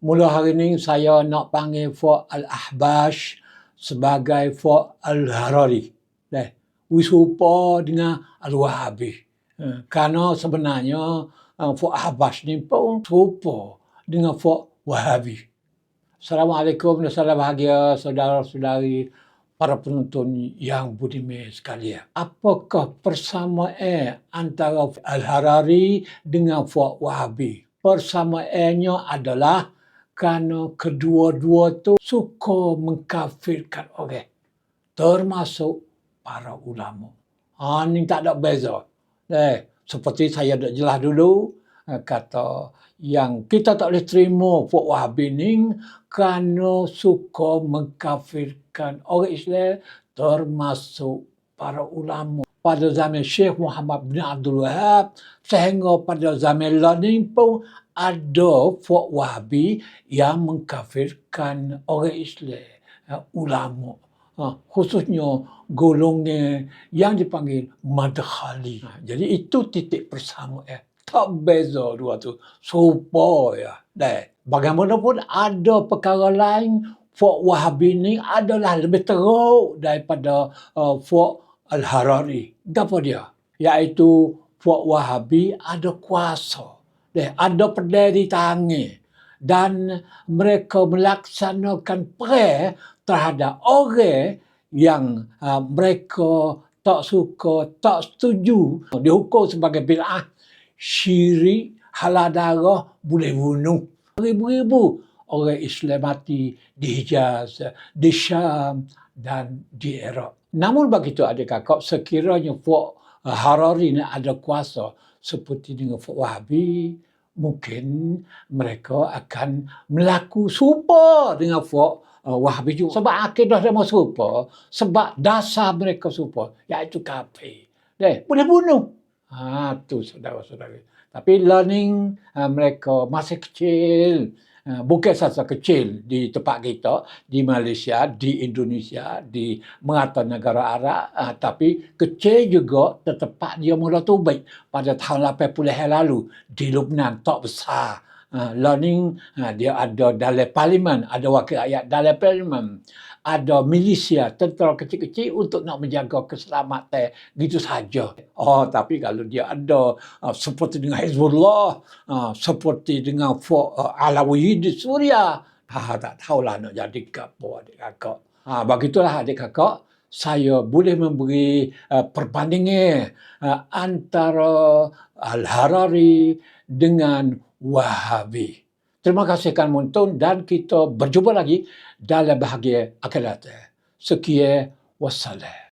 Mula hari ini saya nak panggil Fuad Al-Ahbash sebagai Fuad Al-Harari. Serupa dengan Al-Wahabi. Kerana sebenarnya Fuad Al-Ahbash ni pun serupa dengan Fuad Wahabi. Assalamualaikum dan salam bahagia saudara-saudari para penonton yang budiman sekalian. Apakah persamaan antara Al-Harari dengan Fuad Wahabi? Persamaannya adalah kerana kedua-dua tu suka mengkafirkan orang, termasuk para ulama. Ini tak ada beza. Seperti saya dah jelas dulu, kata yang kita tak boleh terima Fuad Wahabi ni kerana suka mengkafirkan orang Islam, termasuk para ulama. Pada zaman Syekh Muhammad bin Abdul Wahab sehingga pada zaman ni pun ada Fuad Wahabi yang mengkafirkan orang Islam, ulama. Khususnya golongan yang dipanggil Madkhali. Jadi itu titik persamaan. Tak beza dua tu. Serupa ya. Bagaimanapun ada perkara lain, Fuad Wahabi ni adalah lebih teruk daripada Fuad Al-Harari. Apa dia? Iaitu Fuad Wahabi ada kuasa. Ada pedang di tangan. Dan mereka melaksanakan perang terhadap orang yang mereka tak suka, tak setuju, dihukum sebagai bid'ah, syirik, halal darah, boleh bunuh. Ribu-ribu orang Islam mati di Hijaz, di Syam dan di Iraq. Namun begitu adik-kakak, sekiranya Fuad Harari ni ada kuasa seperti dengan Fuad Wahabi, mungkin mereka akan melaku serupa dengan Fuad Wahabi juga. Sebab akidah mereka serupa, sebab dasar mereka serupa, iaitu kafir. Boleh bunuh. Tu saudara-saudara. Tapi learning mereka masih kecil. Bukan saja kecil di tempat kita, di Malaysia, di Indonesia, di merata negara Arab, tapi kecil juga tempat dia mula tubik pada tahun 80 yang lalu di Lebanon, tak besar. Learning dia ada dalam parlimen, ada wakil rakyat dalam parlimen, ada milisia, tentera kecil-kecil untuk nak menjaga keselamatan, gitu saja. Tapi kalau dia ada seperti dengan Hizbullah, seperti dengan Alawi di Suria, tak tahulah nak jadi apa adik-kakak. Begitulah adik-kakak, saya boleh memberi perbandingan antara Al-Harari dengan Wahabi. Terima kasih kerana menonton dan kita berjumpa lagi dalam bahagian akan datang. Sekian, wassalam.